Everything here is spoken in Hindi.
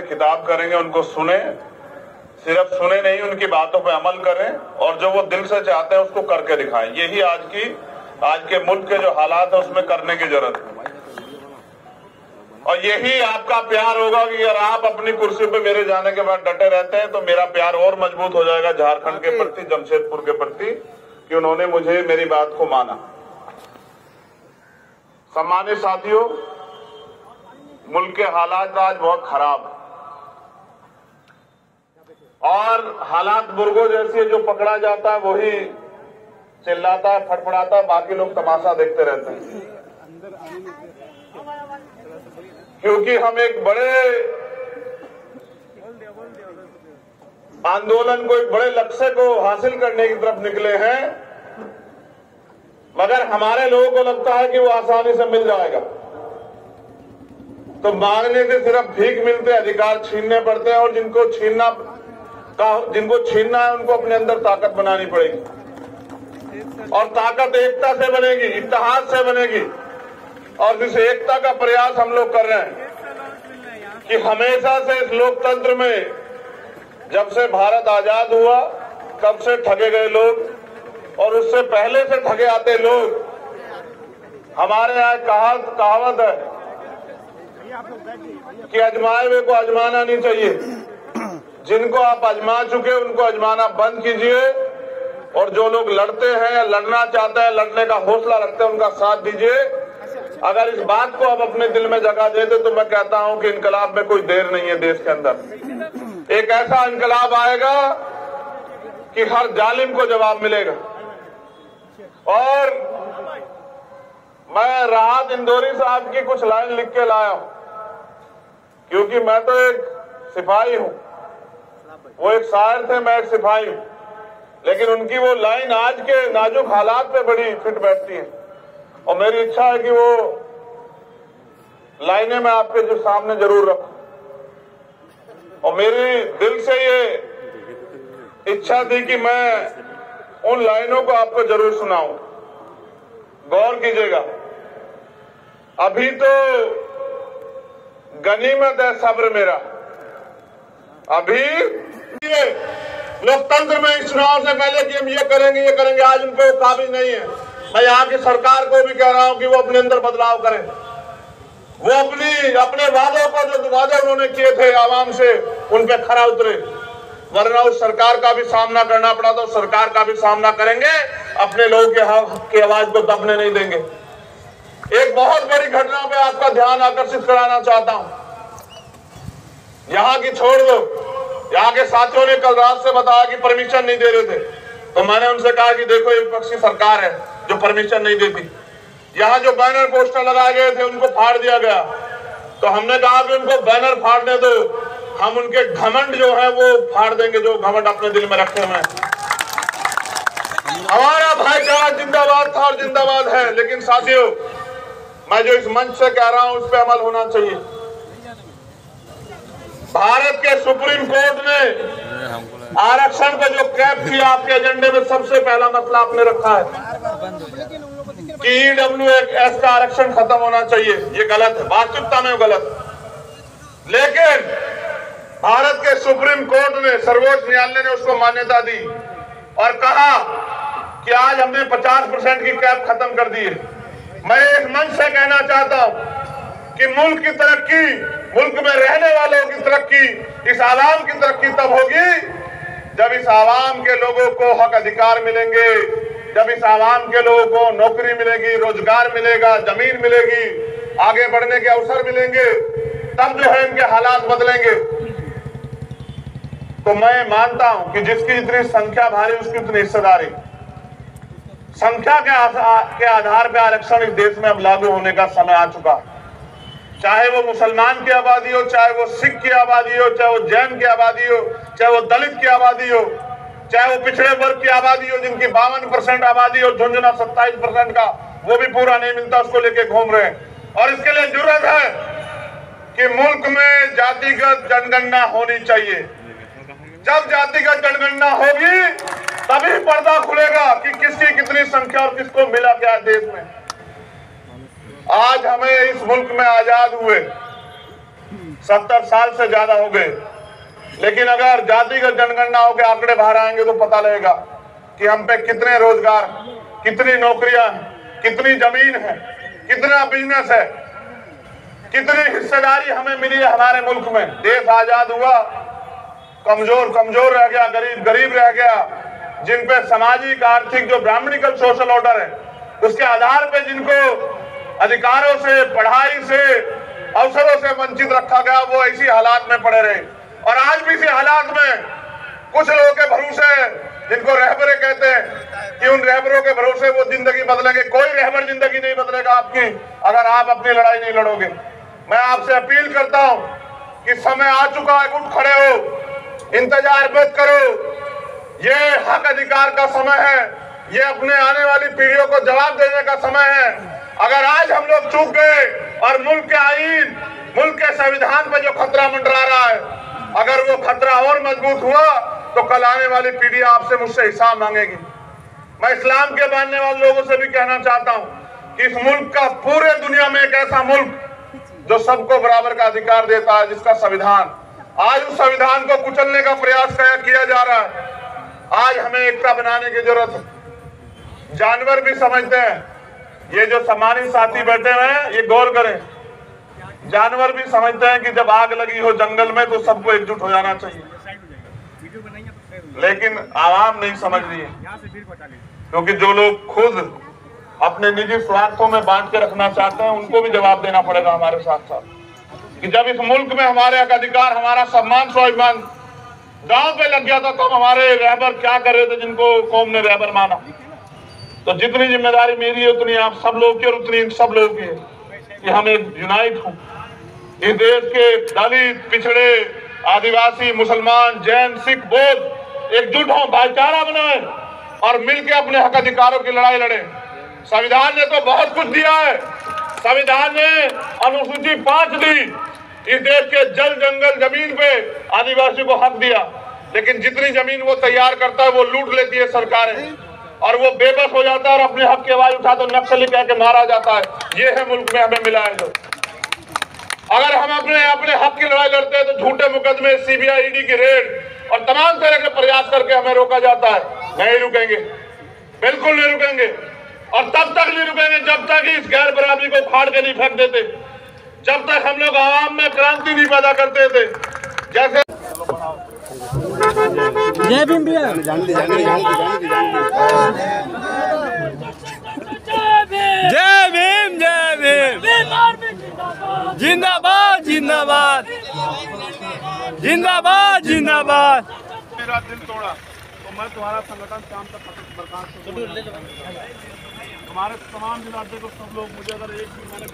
खिताब करेंगे उनको सुने, सिर्फ सुने नहीं, उनकी बातों पे अमल करें और जो वो दिल से चाहते हैं उसको करके दिखाएं। यही आज के मुल्क के जो हालात है उसमें करने की जरूरत है। और यही आपका प्यार होगा कि अगर आप अपनी कुर्सी पे मेरे जाने के बाद डटे रहते हैं तो मेरा प्यार और मजबूत हो जाएगा झारखंड के प्रति, जमशेदपुर के प्रति, कि उन्होंने मुझे मेरी बात को माना। सम्मानित साथियों, मुल्क के हालात आज बहुत खराब है और हालात मुर्गों जैसे, जो पकड़ा जाता है वही चिल्लाता है, फटफड़ाता है, बाकी लोग तमाशा देखते रहते हैं। क्योंकि हम एक बड़े आंदोलन को, एक बड़े लक्ष्य को हासिल करने की तरफ निकले हैं, मगर हमारे लोगों को लगता है कि वो आसानी से मिल जाएगा। तो मांगने से सिर्फ भीख मिलते, अधिकार छीनने पड़ते हैं और जिनको छीनना है उनको अपने अंदर ताकत बनानी पड़ेगी और ताकत एकता से बनेगी, इत्तेहाद से बनेगी। और जिस एकता का प्रयास हम लोग कर रहे हैं कि हमेशा से इस लोकतंत्र में, जब से भारत आजाद हुआ तब से ठगे गए लोग और उससे पहले से ठगे आते लोग, हमारे यहाँ कहावत है कि अजमाए हुए को आजमाना नहीं चाहिए। जिनको आप आजमा चुके उनको आजमाना बंद कीजिए और जो लोग लड़ते हैं या लड़ना चाहते हैं, लड़ने का हौसला रखते हैं, उनका साथ दीजिए। अगर इस बात को आप अपने दिल में जगा देते तो मैं कहता हूं कि इनकलाब में कोई देर नहीं है। देश के अंदर एक ऐसा इनकलाब आएगा कि हर जालिम को जवाब मिलेगा। और मैं राहत इंदौरी साहब की कुछ लाइन लिख के लाया हूं, क्योंकि मैं तो एक सिपाही हूं, वो एक शायर थे, मैं एक सिपाही हूं, लेकिन उनकी वो लाइन आज के नाजुक हालात पे बड़ी फिट बैठती है और मेरी इच्छा है कि वो लाइनें मैं आपके जो सामने जरूर रखूं। और मेरी दिल से ये इच्छा थी कि मैं उन लाइनों को आपको जरूर सुनाऊं। गौर कीजिएगा। अभी तो गनीमत है सब्र मेरा, अभी लोकतंत्र में इस चुनाव से पहले कि हम ये करेंगे, आज उन पर काबिज नहीं है। मैं यहाँ की सरकार को भी कह रहा हूँ कि वो अपने अंदर बदलाव करें। वो अपने वादों को, जो वादे उन्होंने किए थे आवाम से, उन पे खरा उतरे, वरना उस सरकार का भी सामना करना पड़ा तो सरकार का भी सामना करेंगे, अपने लोगों के हक की आवाज को दबने नहीं देंगे। एक बहुत बड़ी घटना पे आपका ध्यान आकर्षित कराना चाहता हूं। यहाँ की छोड़ दो, यहाँ के साथियों ने कल रात से बताया कि परमिशन नहीं दे रहे थे, तो मैंने उनसे कहा कि देखो ये विपक्षी सरकार है जो परमिशन नहीं देती। यहाँ जो बैनर पोस्टर लगाए गए थे उनको फाड़ दिया गया, तो हमने कहा कि उनको बैनर फाड़ने दो, हम उनके घमंड जो है वो फाड़ देंगे, जो घमंड अपने दिल में रखे हुए हैं। हमारा भाईचारा जिंदाबाद था और जिंदाबाद है, लेकिन साथियों मैं जो इस मंच से कह रहा हूं उस पर अमल होना चाहिए। भारत के सुप्रीम कोर्ट ने आरक्षण को जो कैप किया, आपके एजेंडे में सबसे पहला मसला आपने रखा है कि EWS का आरक्षण खत्म होना चाहिए। ये गलत है, वास्तविकता में गलत। लेकिन भारत के सुप्रीम कोर्ट ने, सर्वोच्च न्यायालय ने उसको मान्यता दी और कहा कि आज हमने 50% की कैप खत्म कर दी है। मैं इस मंच से कहना चाहता हूं कि मुल्क की तरक्की, मुल्क में रहने वालों की तरक्की, इस आवाम की तरक्की तब होगी जब इस आवाम के लोगों को हक अधिकार मिलेंगे, जब इस आवाम के लोगों को नौकरी मिलेगी, रोजगार मिलेगा, जमीन मिलेगी, आगे बढ़ने के अवसर मिलेंगे, तब जो है इनके हालात बदलेंगे। तो मैं मानता हूं कि जिसकी जितनी संख्या भारी उसकी उतनी हिस्सेदारी। संख्या के आधार पर आरक्षण इस देश में अब लागू होने का समय आ चुका। चाहे वो मुसलमान की आबादी हो, चाहे वो सिख की आबादी हो, चाहे वो जैन की आबादी हो, चाहे वो दलित की आबादी हो, चाहे वो पिछड़े वर्ग की आबादी हो जिनकी 52% आबादी हो, झुंझुनू 27% का वो भी पूरा नहीं मिलता, उसको लेके घूम रहे हैं। और इसके लिए जरूरत है कि मुल्क में जातिगत जनगणना होनी चाहिए। जब जातिगत जनगणना होगी तभी पर्दा खुलेगा कि किसकी कितनी संख्या और किसको मिला क्या देश में। आज हमें इस मुल्क में आजाद हुए 70 साल से ज्यादा हो गए। लेकिन अगर जातिगत जनगणनाओं के आंकड़े बाहर आएंगे तो पता लगेगा कि हम पे कितने रोजगार, कितनी नौकरियां, कितनी जमीन है, कितना बिजनेस है, कितनी हिस्सेदारी हमें मिली है हमारे मुल्क में। देश आजाद हुआ, कमजोर कमजोर रह गया, गरीब गरीब रह गया। जिन पे सामाजिक आर्थिक जो ब्राह्मणिकल सोशल ऑर्डर है उसके आधार पे जिनको अधिकारों से, पढ़ाई से, अवसरों से वंचित रखा गया, वो इसी हालात में पड़े रहे। और आज भी इसी हालात में कुछ लोगों के भरोसे, जिनको रहबरे कहते हैं, कि उन रहबरों के भरोसे वो जिंदगी बदलेंगे। कोई रहबर जिंदगी नहीं बदलेगा आपकी अगर आप अपनी लड़ाई नहीं लड़ोगे। मैं आपसे अपील करता हूं कि समय आ चुका है, उठ खड़े हो, इंतजार मत करो। ये हक अधिकार का समय है, ये अपने आने वाली पीढ़ियों को जवाब देने का समय है। अगर आज हम लोग चूक गए और मुल्क के आईन, मुल्क के संविधान पर जो खतरा मंडरा रहा है, अगर वो खतरा और मजबूत हुआ तो कल आने वाली पीढ़ी आपसे, मुझसे हिसाब मांगेगी। मैं इस्लाम के मानने वाले लोगों से भी कहना चाहता हूं कि इस मुल्क का पूरे दुनिया में एक ऐसा मुल्क जो सबको बराबर का अधिकार देता है, जिसका संविधान, आज उस संविधान को कुचलने का प्रयास किया जा रहा है। आज हमें एकता बनाने की जरूरत है। जानवर भी समझते हैं, ये जो सम्मानित साथी बैठे हुए हैं, ये गौर करें, जानवर भी समझते हैं कि जब आग लगी हो जंगल में तो सबको एकजुट हो जाना चाहिए। लेकिन आवाम नहीं समझ रही है, क्योंकि जो लोग खुद अपने निजी स्वार्थों में बांट के रखना चाहते हैं, उनको भी जवाब देना पड़ेगा हमारे साथ साथ। कि जब इस मुल्क में हमारे हक अधिकार, हमारा सम्मान, स्वाभिमान दांव पे लग गया था, तब हमारे रहबर क्या कर रहे थे जिनको कौम ने रहबर माना। तो जितनी जिम्मेदारी मेरी है उतनी आप सब लोगों की और उतनी इन सब लोगों की है कि हम एक यूनाइट हों, इस देश के दलित, पिछड़े, आदिवासी, मुसलमान, जैन, सिख, बौद्ध एकजुट हों, भाईचारा बनाए और मिलकर अपने हक अधिकारों की लड़ाई लड़े। संविधान ने तो बहुत कुछ दिया है। संविधान ने अनुसूची 5 दी, इस देश के जल, जंगल, जमीन पे आदिवासी को हक दिया। लेकिन जितनी जमीन वो तैयार करता है वो लूट लेती है सरकारें, और वो बेबस हो जाता है और अपने हक की आवाज उठा तो नक्सली कह के मारा जाता है। ये है मुल्क में हमें मिला है। जो अगर हम अपने हक की लड़ाई लड़ते हैं तो झूठे मुकदमे, सीबीआई, ईडी की रेड और तमाम तरह के प्रयास करके हमें रोका जाता है। नहीं रुकेंगे, बिल्कुल नहीं रुकेंगे, और तब तक नहीं रुकेंगे जब तक इस गैर बराबरी को फाड़ के नहीं फेंक देते, जब तक हम लोग आवाम में क्रांति नहीं पैदा करते थे। जैसे जय भीम भैया, जय भीम, जय भीम, जिंदाबाद जिंदाबाद, जिंदाबाद जिंदाबाद। मेरा दिल तोड़ा तो मैं तुम्हारा संगठन शाम तक बर्खास्त। हमारे तमाम जिला को सब लोग मुझे अगर एक भी मैंने